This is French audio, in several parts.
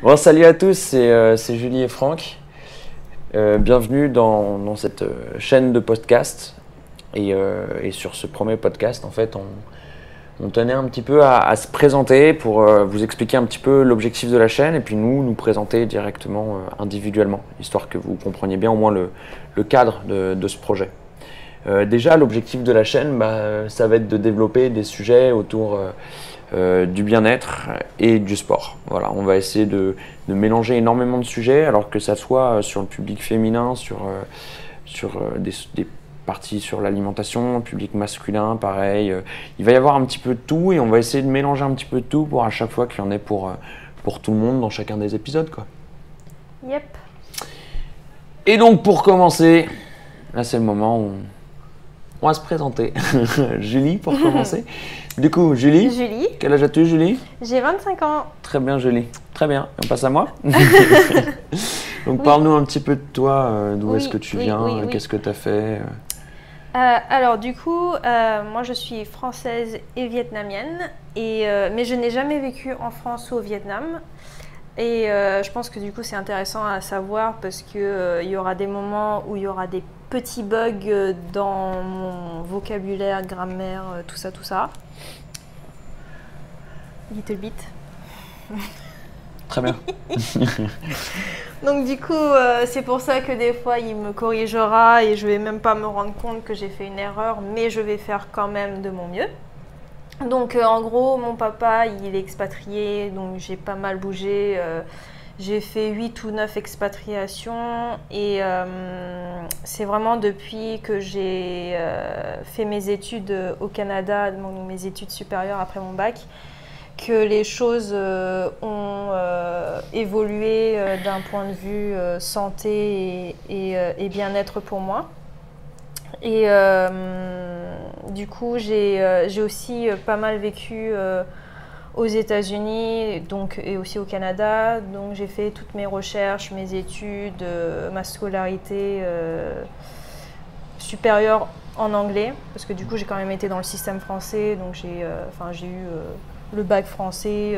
Bon, salut à tous, c'est Julie et Franck. Bienvenue dans cette chaîne de podcast. Et sur ce premier podcast, en fait, on tenait un petit peu à se présenter pour vous expliquer un petit peu l'objectif de la chaîne et puis nous présenter directement individuellement, histoire que vous compreniez bien au moins le cadre de ce projet. Déjà, l'objectif de la chaîne, ça va être de développer des sujets autour du bien-être et du sport. Voilà, on va essayer de mélanger énormément de sujets, alors que ça soit sur le public féminin, sur des parties sur l'alimentation, public masculin, pareil. Il va y avoir un petit peu de tout et on va essayer de mélanger un petit peu de tout pour à chaque fois qu'il y en ait pour tout le monde dans chacun des épisodes, quoi. Yep. Et donc pour commencer, là c'est le moment où on va se présenter. Julie, pour commencer. Du coup, Julie. Julie. Quel âge as-tu, Julie? J'ai 25 ans. Très bien, Julie. Très bien. On passe à moi. Donc, parle-nous un petit peu de toi. D'où est-ce que tu viens? Qu'est-ce que tu as fait? Alors, du coup, moi, je suis française et vietnamienne. Mais je n'ai jamais vécu en France ou au Vietnam. Et je pense que du coup, c'est intéressant à savoir parce qu'il y aura des moments où il y aura des petits bugs dans mon vocabulaire, grammaire, tout ça. Little bit. Très bien. Donc du coup, c'est pour ça que des fois, il me corrigera et je vais même pas me rendre compte que j'ai fait une erreur, mais je vais faire quand même de mon mieux. Donc en gros, mon papa, il est expatrié, donc j'ai pas mal bougé. J'ai fait 8 ou 9 expatriations et c'est vraiment depuis que j'ai fait mes études au Canada, donc mes études supérieures après mon bac, que les choses ont évolué d'un point de vue santé et bien-être pour moi. Et du coup, j'ai aussi pas mal vécu aux États-Unis et aussi au Canada. Donc j'ai fait toutes mes recherches, mes études, ma scolarité supérieure en anglais, parce que du coup j'ai quand même été dans le système français, donc j'ai eu le bac français,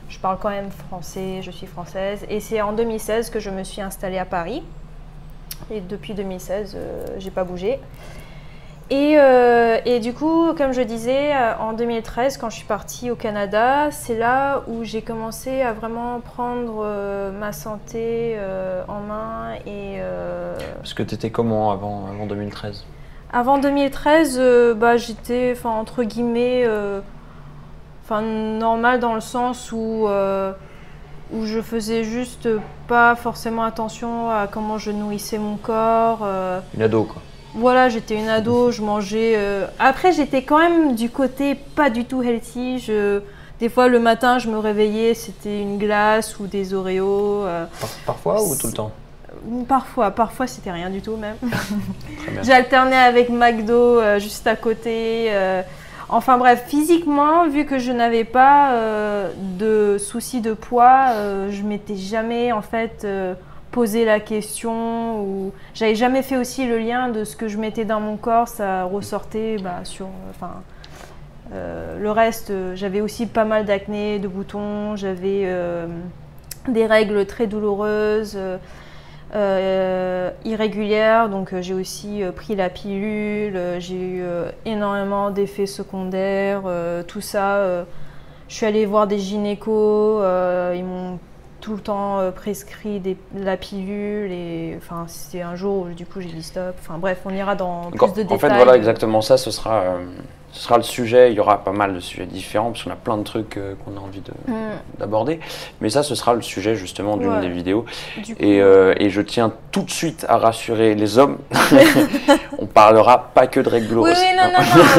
je parle quand même français, je suis française. Et c'est en 2016 que je me suis installée à Paris. Et depuis 2016, j'ai pas bougé. Et du coup, comme je disais, en 2013, quand je suis partie au Canada, c'est là où j'ai commencé à vraiment prendre ma santé en main. Parce que tu étais comment avant 2013? Avant 2013, j'étais entre guillemets normal dans le sens où je faisais juste pas forcément attention à comment je nourrissais mon corps. Une ado, quoi. Voilà, j'étais une ado, je mangeais. Après, j'étais quand même du côté pas du tout healthy. Des fois, le matin, je me réveillais, c'était une glace ou des Oreos. Parfois ou tout le temps? Parfois c'était rien du tout même. J'alternais avec McDo juste à côté. Enfin bref, physiquement, vu que je n'avais pas de soucis de poids, je m'étais jamais en fait posé la question ou j'avais jamais fait aussi le lien de ce que je mettais dans mon corps, ça ressortait le reste. J'avais aussi pas mal d'acné, de boutons, j'avais des règles très douloureuses. Irrégulière, donc j'ai aussi pris la pilule, j'ai eu énormément d'effets secondaires, tout ça. Je suis allée voir des gynécos, ils m'ont tout le temps prescrit la pilule et c'était un jour où du coup j'ai dit stop. Enfin bref, on ira dans plus de détails. En fait, voilà, exactement ça, ce sera le sujet. Il y aura pas mal de sujets différents parce qu'on a plein de trucs qu'on a envie d'aborder. Mais ça, ce sera le sujet justement d'une des vidéos. Et je tiens tout de suite à rassurer les hommes. On parlera pas que de règles douloureuses. Oui, non.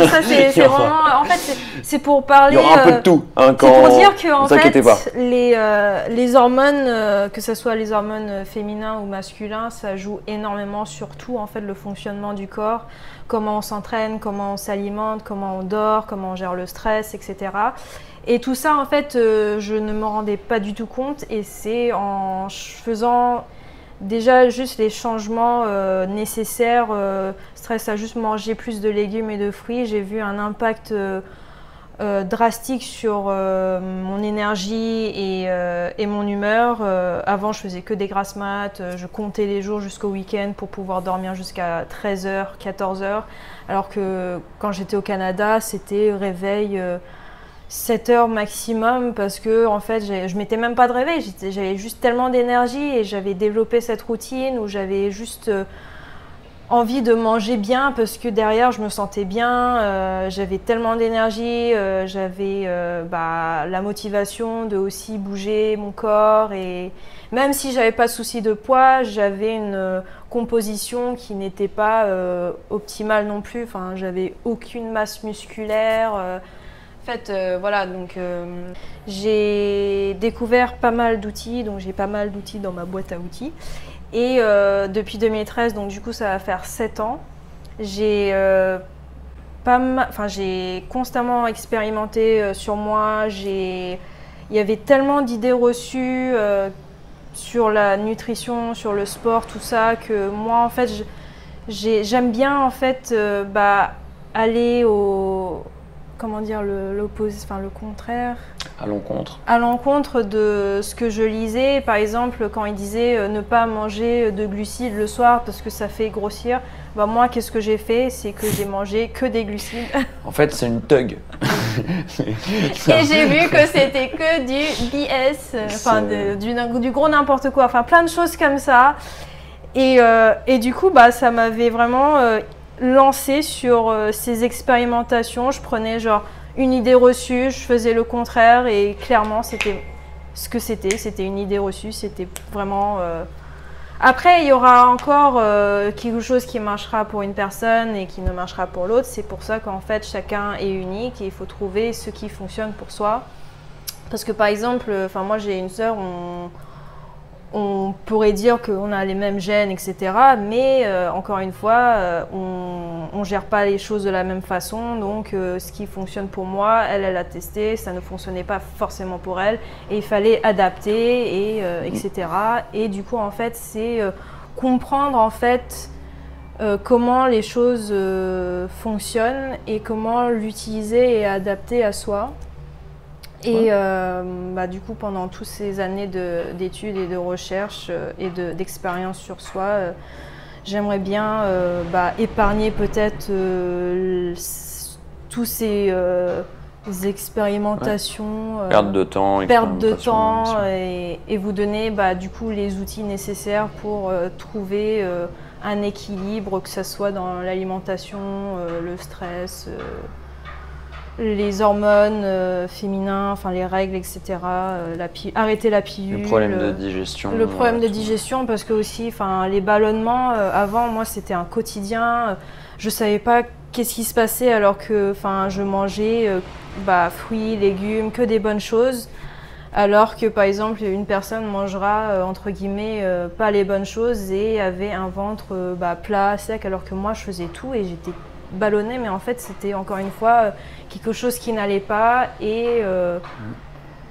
Ça, c'est vraiment. En fait, c'est pour parler. Il y aura un peu de tout. C'est pour dire que en fait, pas. les hormones, que ce soit les hormones féminins ou masculins, ça joue énormément sur tout en fait le fonctionnement du corps. Comment on s'entraîne, comment on s'alimente, comment on dort, comment on gère le stress, etc. Et tout ça, en fait, je ne me rendais pas du tout compte. Et c'est en faisant déjà juste les changements nécessaires, stress à juste manger plus de légumes et de fruits, j'ai vu un impact drastique sur mon énergie et mon humeur. Avant, je faisais que des grasses mat, je comptais les jours jusqu'au week-end pour pouvoir dormir jusqu'à 13h, 14h. Alors que quand j'étais au Canada, c'était réveil 7 heures maximum parce que en fait, je mettais même pas de réveil. J'avais juste tellement d'énergie et j'avais développé cette routine où j'avais juste envie de manger bien parce que derrière je me sentais bien, j'avais tellement d'énergie, j'avais la motivation de aussi bouger mon corps et même si j'avais pas de souci de poids, j'avais une composition qui n'était pas optimale non plus, enfin j'avais aucune masse musculaire. En fait, voilà, donc j'ai découvert pas mal d'outils, donc j'ai pas mal d'outils dans ma boîte à outils. Et depuis 2013, donc du coup ça va faire 7 ans, j'ai constamment expérimenté sur moi. Il y avait tellement d'idées reçues sur la nutrition, sur le sport, tout ça, que moi en fait j'aime bien en fait aller au... Comment dire, l'opposé, enfin le contraire. À l'encontre. À l'encontre de ce que je lisais, par exemple, quand il disait ne pas manger de glucides le soir parce que ça fait grossir. Bah moi, qu'est-ce que j'ai fait? C'est que j'ai mangé que des glucides. En fait, c'est une thug. Et j'ai vu que c'était que du BS, enfin du gros n'importe quoi, enfin plein de choses comme ça. Et du coup, ça m'avait vraiment lancé sur ces expérimentations. Je prenais genre une idée reçue, je faisais le contraire et clairement c'était ce que c'était une idée reçue, c'était vraiment... Après il y aura encore quelque chose qui marchera pour une personne et qui ne marchera pour l'autre, c'est pour ça qu'en fait chacun est unique et il faut trouver ce qui fonctionne pour soi. Parce que par exemple, moi j'ai une sœur, on pourrait dire qu'on a les mêmes gènes, etc. Mais encore une fois, on ne gère pas les choses de la même façon. Donc ce qui fonctionne pour moi, elle a testé, ça ne fonctionnait pas forcément pour elle. Et il fallait adapter, etc. Et du coup, en fait, c'est comprendre en fait, comment les choses fonctionnent et comment l'utiliser et adapter à soi. Et du coup, pendant toutes ces années d'études et de recherche et d'expérience sur soi, j'aimerais bien épargner peut-être tous ces expérimentations, perte de temps, et vous donner du coup les outils nécessaires pour trouver un équilibre, que ce soit dans l'alimentation, le stress, les hormones féminins, enfin les règles, etc. Arrêter la pilule. Le problème de digestion. Le problème de digestion, parce que aussi, les ballonnements, avant, moi, c'était un quotidien. Je savais pas qu'est-ce qui se passait alors que je mangeais fruits, légumes, que des bonnes choses. Alors que, par exemple, une personne mangera, entre guillemets, pas les bonnes choses et avait un ventre plat, sec, alors que moi, je faisais tout et j'étais ballonnée, mais en fait c'était encore une fois quelque chose qui n'allait pas et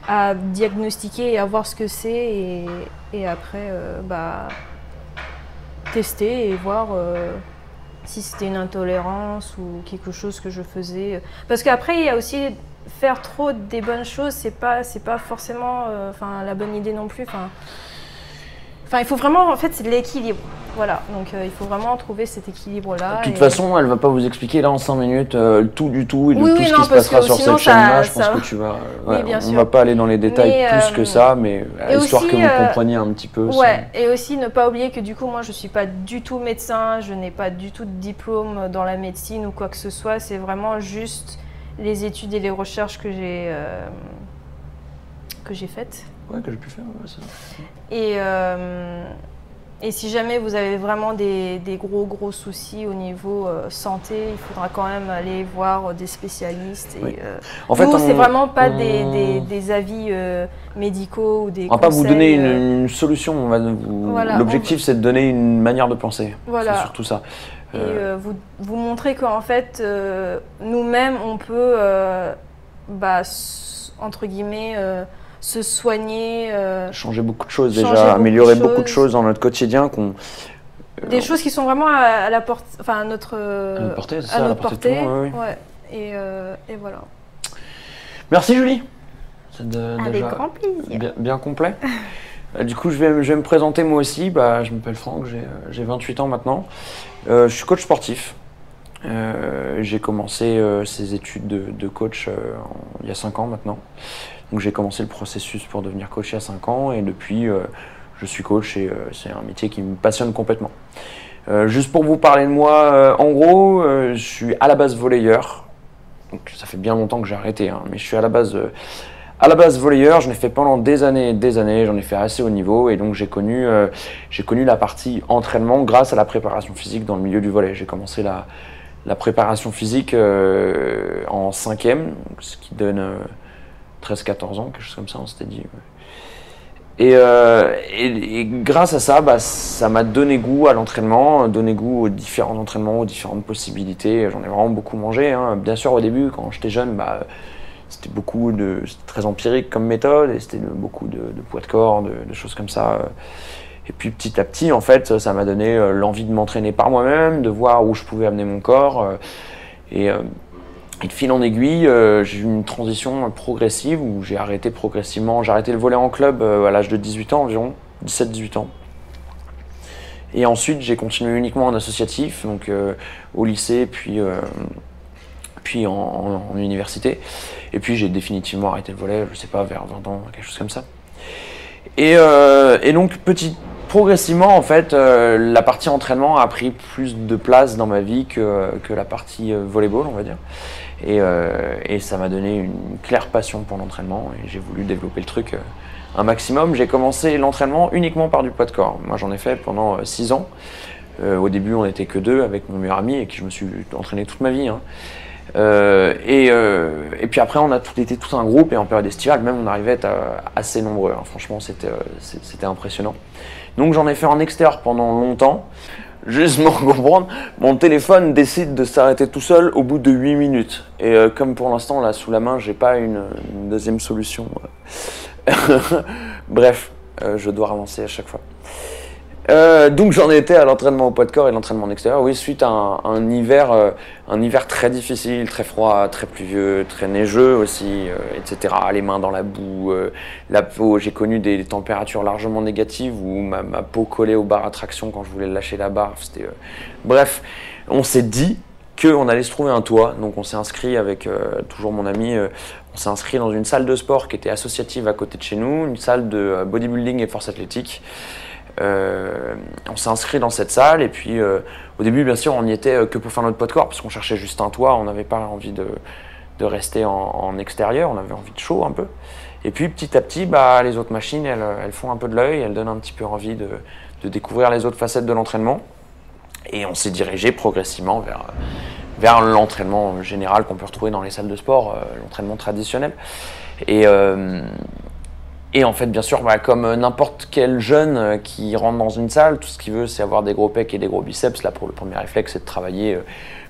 à diagnostiquer et à voir ce que c'est et après tester et voir si c'était une intolérance ou quelque chose que je faisais. Parce qu'après il y a aussi faire trop des bonnes choses, c'est pas forcément la bonne idée non plus. Il faut vraiment, en fait, c'est de l'équilibre. Voilà, donc il faut vraiment trouver cet équilibre-là. De toute façon, elle ne va pas vous expliquer là en 5 minutes le tout du tout et de tout ce qui se passera sur cette sinon, chaîne-là. Je pense que tu vas. Oui, on ne va pas aller dans les détails plus que ça, mais histoire que vous compreniez un petit peu. Ouais, et aussi ne pas oublier que du coup, moi, je ne suis pas du tout médecin, je n'ai pas du tout de diplôme dans la médecine ou quoi que ce soit. C'est vraiment juste les études et les recherches que j'ai faites. Ouais, que j'ai pu faire, ça. Et si jamais vous avez vraiment des gros soucis au niveau santé, il faudra quand même aller voir des spécialistes. Oui. En fait, c'est vraiment pas des avis médicaux ou des conseils. On va pas vous donner une solution. L'objectif, c'est de donner une manière de penser. Voilà. C'est surtout ça. Et vous montrer qu'en fait, nous-mêmes, on peut, entre guillemets, se soigner. Changer beaucoup de choses déjà, améliorer beaucoup de choses dans notre quotidien. Des choses qui sont vraiment à la portée, à notre portée, c'est à ça, notre portée. Oui. Ouais. Et voilà. Merci Julie. C'est Avec déjà grand plaisir. bien complet. Du coup, je vais me présenter moi aussi. Je m'appelle Franck, j'ai 28 ans maintenant. Je suis coach sportif. J'ai commencé ces études de coach il y a 5 ans maintenant. Donc j'ai commencé le processus pour devenir coach il y a 5 ans et depuis je suis coach et c'est un métier qui me passionne complètement. Juste pour vous parler de moi, en gros, je suis à la base volleyeur. Donc ça fait bien longtemps que j'ai arrêté, hein, mais je suis à la base volleyeur. J'en ai fait pendant des années et des années, j'en ai fait assez haut niveau et donc j'ai connu la partie entraînement grâce à la préparation physique dans le milieu du volley. J'ai commencé la préparation physique en 5e, ce qui donne 13-14 ans, quelque chose comme ça, on s'était dit. Et grâce à ça, ça m'a donné goût à l'entraînement, donné goût aux différents entraînements, aux différentes possibilités. J'en ai vraiment beaucoup mangé, hein. Bien sûr, au début, quand j'étais jeune, c'était très empirique comme méthode et c'était beaucoup de poids de corps, de choses comme ça. Et puis petit à petit, en fait, ça m'a donné l'envie de m'entraîner par moi-même, de voir où je pouvais amener mon corps. Et de fil en aiguille, j'ai eu une transition progressive où j'ai arrêté progressivement. J'ai arrêté le volley en club à l'âge de 18 ans environ, 17-18 ans. Et ensuite, j'ai continué uniquement en associatif, donc au lycée, puis en université. Et puis j'ai définitivement arrêté le volley, je sais pas, vers 20 ans, quelque chose comme ça. Et donc progressivement, en fait, la partie entraînement a pris plus de place dans ma vie que la partie volleyball, on va dire. Et ça m'a donné une claire passion pour l'entraînement et j'ai voulu développer le truc un maximum. J'ai commencé l'entraînement uniquement par du poids de corps. Moi, j'en ai fait pendant 6 ans. Au début, on n'était que 2 avec mon meilleur ami et qui je me suis entraîné toute ma vie, hein. Et puis après, on a été tout un groupe et en période estivale, même on arrivait à être assez nombreux, hein. Franchement, c'était impressionnant. Donc j'en ai fait en extérieur pendant longtemps. Juste pour comprendre, mon téléphone décide de s'arrêter tout seul au bout de 8 minutes. Et comme pour l'instant, là, sous la main, j'ai pas une deuxième solution. Bref, je dois relancer à chaque fois. Donc j'en étais à l'entraînement au poids de corps et l'entraînement en extérieur, oui, suite à un hiver très difficile, très froid, très pluvieux, très neigeux aussi, etc. Les mains dans la boue, la peau, j'ai connu des températures largement négatives où ma peau collait aux barres à traction quand je voulais lâcher la barre. Bref, on s'est dit qu'on allait se trouver un toit, donc on s'est inscrit avec toujours mon ami, on s'est inscrit dans une salle de sport qui était associative à côté de chez nous, une salle de bodybuilding et force athlétique. On s'est inscrit dans cette salle et puis au début bien sûr on n'y était que pour faire notre poids de corps parce qu'on cherchait juste un toit, on n'avait pas envie de rester en extérieur, on avait envie de chaud un peu. Et puis petit à petit les autres machines elles font un peu de l'œil, elles donnent un petit peu envie de découvrir les autres facettes de l'entraînement et on s'est dirigé progressivement vers l'entraînement général qu'on peut retrouver dans les salles de sport, l'entraînement traditionnel. Et en fait, bien sûr, comme n'importe quel jeune qui rentre dans une salle, tout ce qu'il veut, c'est avoir des gros pecs et des gros biceps. Là, pour le premier réflexe, c'est de travailler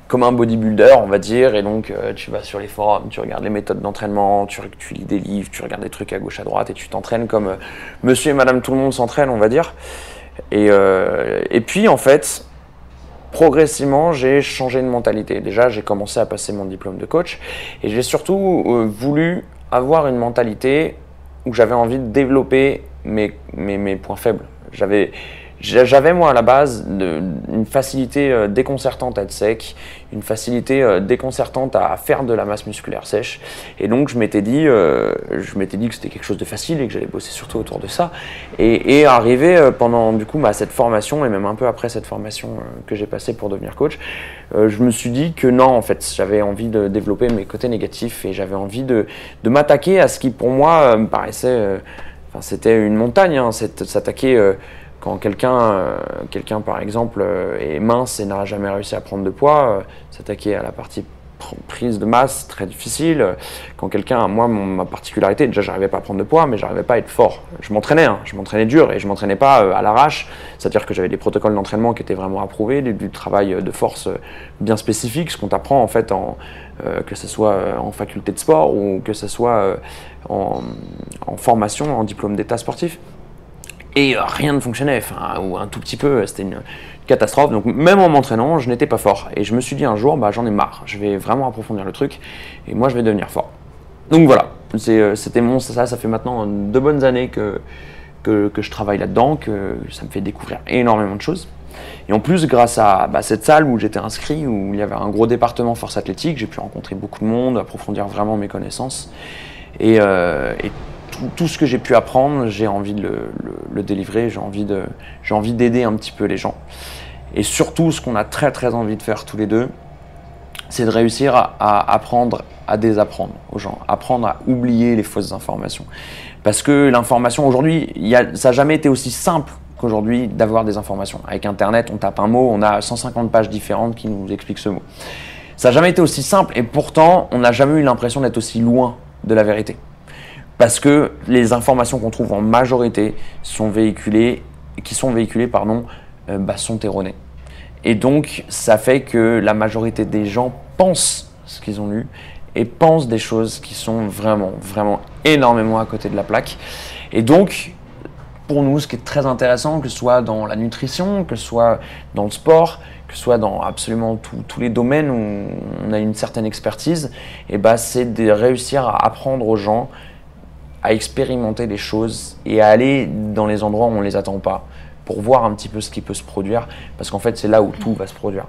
comme un bodybuilder, on va dire. Et donc, tu vas sur les forums, tu regardes les méthodes d'entraînement, tu lis des livres, tu regardes des trucs à gauche, à droite, et tu t'entraînes comme monsieur et madame tout le monde s'entraîne, on va dire. Et puis, en fait, progressivement, j'ai changé de mentalité. Déjà, j'ai commencé à passer mon diplôme de coach. Et j'ai surtout voulu avoir une mentalité où j'avais envie de développer mes points faibles. J'avais moi à la base une facilité déconcertante à être sec, une facilité déconcertante à faire de la masse musculaire sèche. Et donc je m'étais dit que c'était quelque chose de facile et que j'allais bosser surtout autour de ça. Et arrivé pendant du coup cette formation et même un peu après cette formation que j'ai passée pour devenir coach, je me suis dit que non, en fait, j'avais envie de développer mes côtés négatifs et j'avais envie de m'attaquer à ce qui pour moi me paraissait, c'était une montagne, hein, s'attaquer quand quelqu'un par exemple est mince et n'a jamais réussi à prendre de poids, s'attaquer à la partie prise de masse, très difficile. Quand ma particularité, déjà j'arrivais pas à prendre de poids, mais j'arrivais pas à être fort. Je m'entraînais dur et je m'entraînais pas à l'arrache, c'est-à-dire que j'avais des protocoles d'entraînement qui étaient vraiment approuvés, du travail de force bien spécifique, ce qu'on t'apprend en fait que ce soit en faculté de sport ou que ce soit en formation, en diplôme d'état sportif. Et rien ne fonctionnait, ou un tout petit peu, c'était une catastrophe. Donc même en m'entraînant, je n'étais pas fort. Et je me suis dit un jour, j'en ai marre, je vais vraiment approfondir le truc et moi je vais devenir fort. Donc voilà, c'était ça fait maintenant 2 bonnes années que je travaille là-dedans, que ça me fait découvrir énormément de choses. Et en plus, grâce à cette salle où j'étais inscrit, où il y avait un gros département force athlétique, j'ai pu rencontrer beaucoup de monde, approfondir vraiment mes connaissances. Et tout ce que j'ai pu apprendre, j'ai envie de le délivrer, j'ai envie d'aider un petit peu les gens. Et surtout, ce qu'on a très très envie de faire tous les deux, c'est de réussir à apprendre à désapprendre aux gens, apprendre à oublier les fausses informations. Parce que l'information aujourd'hui, ça n'a jamais été aussi simple qu'aujourd'hui d'avoir des informations. Avec Internet, on tape un mot, on a 150 pages différentes qui nous expliquent ce mot. Ça n'a jamais été aussi simple et pourtant, on n'a jamais eu l'impression d'être aussi loin de la vérité. Parce que les informations qu'on trouve en majorité sont véhiculées, sont erronées. Et donc, ça fait que la majorité des gens pensent ce qu'ils ont lu et pensent des choses qui sont vraiment, vraiment énormément à côté de la plaque. Et donc, pour nous, ce qui est très intéressant, que ce soit dans la nutrition, que ce soit dans le sport, que ce soit dans absolument tous les domaines où on a une certaine expertise, c'est de réussir à apprendre aux gens à expérimenter les choses et à aller dans les endroits où on ne les attend pas pour voir un petit peu ce qui peut se produire, parce qu'en fait, c'est là où tout va se produire.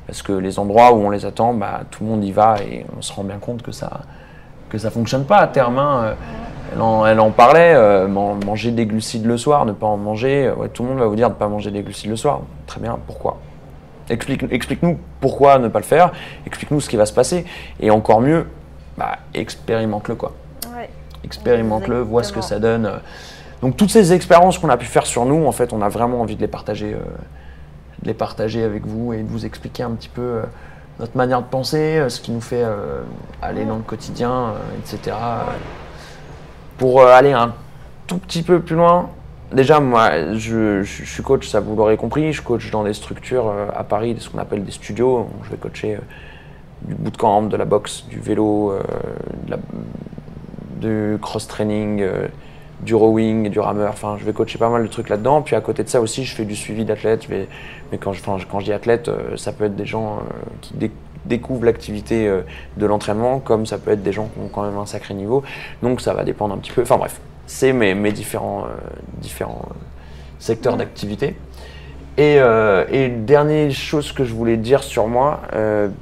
Parce que les endroits où on les attend, tout le monde y va et on se rend bien compte que ça fonctionne pas à terme. Elle en parlait, manger des glucides le soir, ne pas en manger. Ouais, tout le monde va vous dire de ne pas manger des glucides le soir. Très bien, pourquoi ? Explique-nous pourquoi ne pas le faire, explique-nous ce qui va se passer. Et encore mieux, expérimente-le quoi. Ouais. Expérimente-le, vois ce que ça donne. Donc toutes ces expériences qu'on a pu faire sur nous, en fait, on a vraiment envie de les partager avec vous et de vous expliquer un petit peu notre manière de penser, ce qui nous fait aller dans le quotidien, etc. Pour aller un tout petit peu plus loin, déjà moi je suis coach, ça vous l'aurez compris, je coach dans des structures à Paris, ce qu'on appelle des studios. Je vais coacher du bootcamp, de la boxe, du vélo, du cross-training, du rowing, du rameur, enfin je vais coacher pas mal de trucs là-dedans. Puis à côté de ça aussi, je fais du suivi d'athlètes. Mais quand je dis athlète, ça peut être des gens qui découvrent l'activité de l'entraînement, comme ça peut être des gens qui ont quand même un sacré niveau. Donc ça va dépendre un petit peu. Enfin bref, c'est mes différents secteurs d'activité. Et dernière chose que je voulais dire sur moi,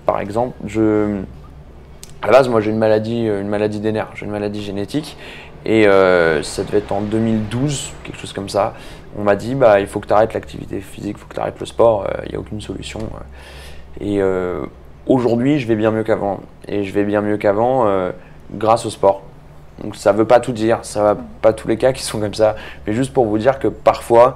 par exemple, à la base, moi j'ai une maladie des nerfs, j'ai une maladie génétique. Et ça devait être en 2012, quelque chose comme ça. On m'a dit, il faut que tu arrêtes l'activité physique, il faut que tu arrêtes le sport, il n'y a aucune solution. Et aujourd'hui, je vais bien mieux qu'avant. Et je vais bien mieux qu'avant grâce au sport. Donc ça ne veut pas tout dire, ça ne va pas tous les cas qui sont comme ça. Mais juste pour vous dire que parfois,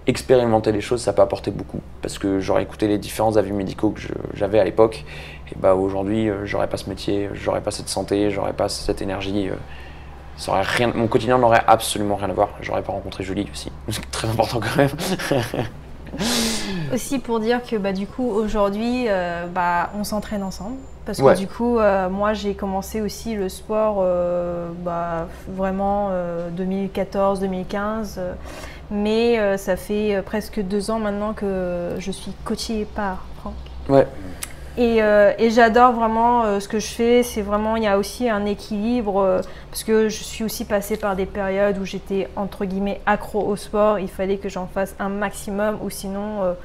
expérimenter les choses, ça peut apporter beaucoup. Parce que j'aurais écouté les différents avis médicaux que j'avais à l'époque. Et aujourd'hui, j'aurais pas ce métier, j'aurais pas cette santé, j'aurais pas cette énergie. Mon quotidien n'aurait absolument rien à voir. J'aurais pas rencontré Julie aussi. C'est très important quand même. Aussi pour dire que du coup aujourd'hui on s'entraîne ensemble. Parce que du coup moi j'ai commencé aussi le sport vraiment 2014-2015. Mais ça fait presque 2 ans maintenant que je suis coachée par Franck. Ouais. Et j'adore vraiment ce que je fais. C'est vraiment, il y a aussi un équilibre parce que je suis aussi passée par des périodes où j'étais entre guillemets accro au sport. Il fallait que j'en fasse un maximum ou sinon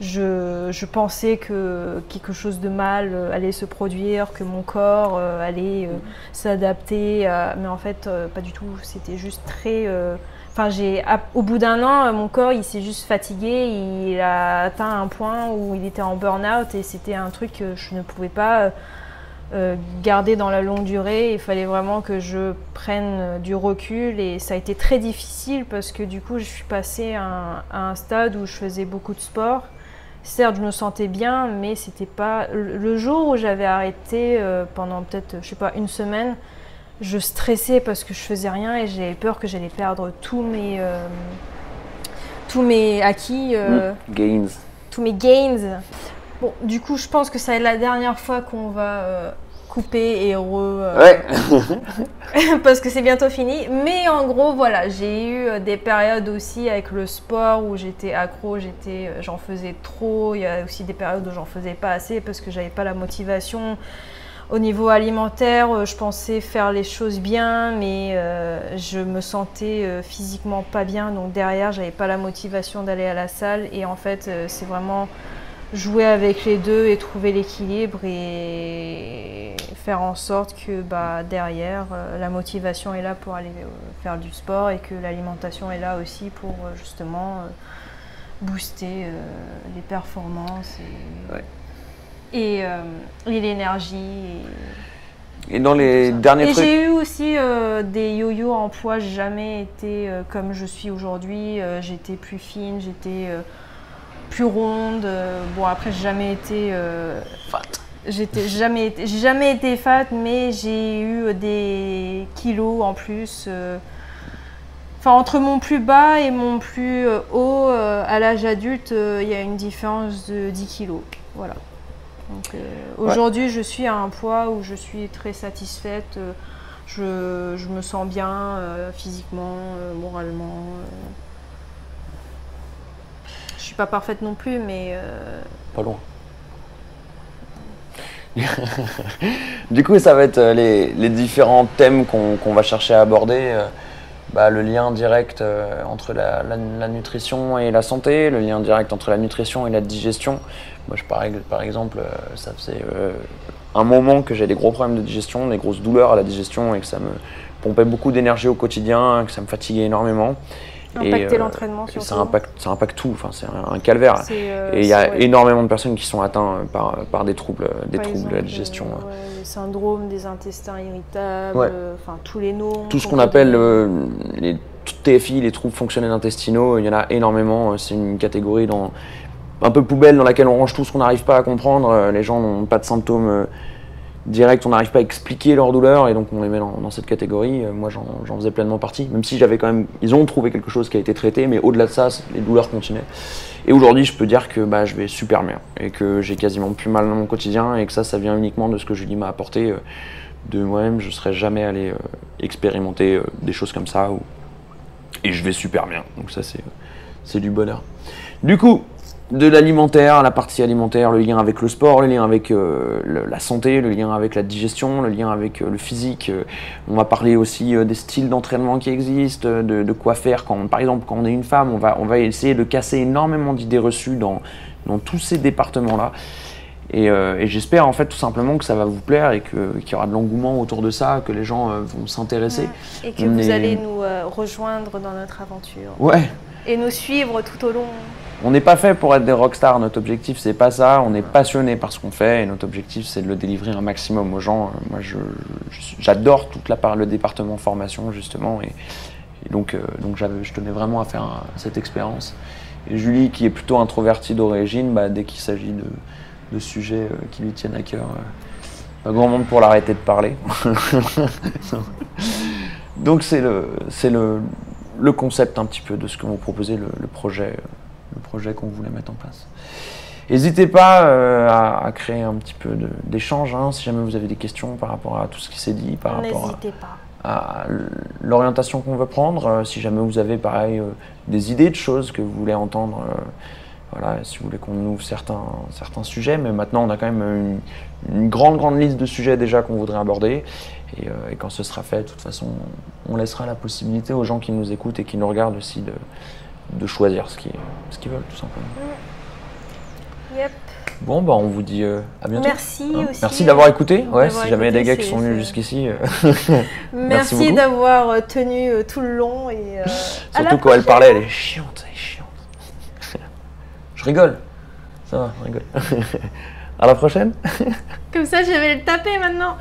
je pensais que quelque chose de mal allait se produire, que mon corps allait s'adapter. Mais en fait, pas du tout. C'était juste très... au bout d'1 an, mon corps il s'est juste fatigué, il a atteint un point où il était en burn-out et c'était un truc que je ne pouvais pas garder dans la longue durée. Il fallait vraiment que je prenne du recul et ça a été très difficile parce que du coup je suis passée à un stade où je faisais beaucoup de sport. Certes, je me sentais bien, mais c'était pas... Le jour où j'avais arrêté pendant peut-être, 1 semaine, je stressais parce que je faisais rien et j'avais peur que j'allais perdre tous mes acquis. Gains. Tous mes gains. Bon, du coup, je pense que ça va être la dernière fois qu'on va couper et ouais. parce que c'est bientôt fini. Mais en gros, voilà, j'ai eu des périodes aussi avec le sport où j'étais accro, j'en faisais trop. Il y a aussi des périodes où j'en faisais pas assez parce que j'avais pas la motivation. Au niveau alimentaire, je pensais faire les choses bien, mais je me sentais physiquement pas bien. Donc derrière, j'avais pas la motivation d'aller à la salle. Et en fait, c'est vraiment jouer avec les deux et trouver l'équilibre et faire en sorte que derrière, la motivation est là pour aller faire du sport et que l'alimentation est là aussi pour justement booster les performances et l'énergie. Et dans les derniers trucs... J'ai eu aussi des yo-yo en poids, j'ai jamais été comme je suis aujourd'hui. J'étais plus fine, j'étais plus ronde. Bon, après, j'ai jamais été fat. J'ai jamais été fat, mais j'ai eu des kilos en plus. Enfin, entre mon plus bas et mon plus haut à l'âge adulte, il y a une différence de 10 kilos. Voilà. Donc aujourd'hui, je suis à un poids où je suis très satisfaite. Je me sens bien physiquement, moralement. Je suis pas parfaite non plus, mais pas loin. Du coup, ça va être les différents thèmes qu'on va chercher à aborder. Le lien direct entre la nutrition et la santé, le lien direct entre la nutrition et la digestion. Moi, par exemple, ça faisait un moment que j'ai des gros problèmes de digestion, des grosses douleurs à la digestion et que ça me pompait beaucoup d'énergie au quotidien, que ça me fatiguait énormément. Impacter l'entraînement surtout. Ça impacte tout, enfin, c'est un calvaire. Et il y a énormément de personnes qui sont atteintes par des troubles de la digestion. Les syndromes des intestins irritables, tous les noms. Tout ce qu'on appelle les TFI, les troubles fonctionnels intestinaux, il y en a énormément. C'est une catégorie un peu poubelle dans laquelle on range tout ce qu'on n'arrive pas à comprendre. Les gens n'ont pas de symptômes direct, on n'arrive pas à expliquer leur douleur et donc on les met dans cette catégorie. Moi j'en faisais pleinement partie, même si ils ont trouvé quelque chose qui a été traité, mais au-delà de ça, les douleurs continuaient. Et aujourd'hui je peux dire que je vais super bien et que j'ai quasiment plus mal dans mon quotidien et que ça vient uniquement de ce que Julie m'a apporté de moi-même. Je ne serais jamais allé expérimenter des choses comme ça et je vais super bien, donc ça c'est du bonheur. Du coup, de l'alimentaire, la partie alimentaire, le lien avec le sport, le lien avec la santé, le lien avec la digestion, le lien avec le physique. On va parler aussi des styles d'entraînement qui existent, de quoi faire. Par exemple, quand on est une femme, on va essayer de casser énormément d'idées reçues dans tous ces départements-là. Et j'espère en fait tout simplement que ça va vous plaire et qu'il y aura de l'engouement autour de ça, que les gens vont s'intéresser. Et que vous allez nous rejoindre dans notre aventure. Ouais. Et nous suivre tout au long. On n'est pas fait pour être des rockstars, notre objectif c'est pas ça, on est passionné par ce qu'on fait et notre objectif c'est de le délivrer un maximum aux gens. Moi j'adore le département formation justement et donc je tenais vraiment à faire cette expérience. Et Julie qui est plutôt introvertie d'origine, dès qu'il s'agit de sujets qui lui tiennent à cœur, pas grand monde pour l'arrêter de parler. Donc c'est le concept un petit peu de ce que vous proposez, le projet qu'on voulait mettre en place. N'hésitez pas à créer un petit peu d'échange, si jamais vous avez des questions par rapport à tout ce qui s'est dit, par rapport à l'orientation qu'on veut prendre, si jamais vous avez pareil des idées de choses que vous voulez entendre, si vous voulez qu'on ouvre certains sujets, mais maintenant on a quand même une grande liste de sujets déjà qu'on voudrait aborder et quand ce sera fait, de toute façon on laissera la possibilité aux gens qui nous écoutent et qui nous regardent aussi de choisir ce qu'ils veulent tout simplement. Yep. Bon, on vous dit à bientôt. Merci aussi. Merci d'avoir écouté. Si jamais il y a des gars qui sont venus jusqu'ici. Merci d'avoir tenu tout le long. Et, surtout quand elle parlait, elle est chiante. Je rigole. Ça va, on rigole. À la prochaine. Comme ça, je vais le taper maintenant.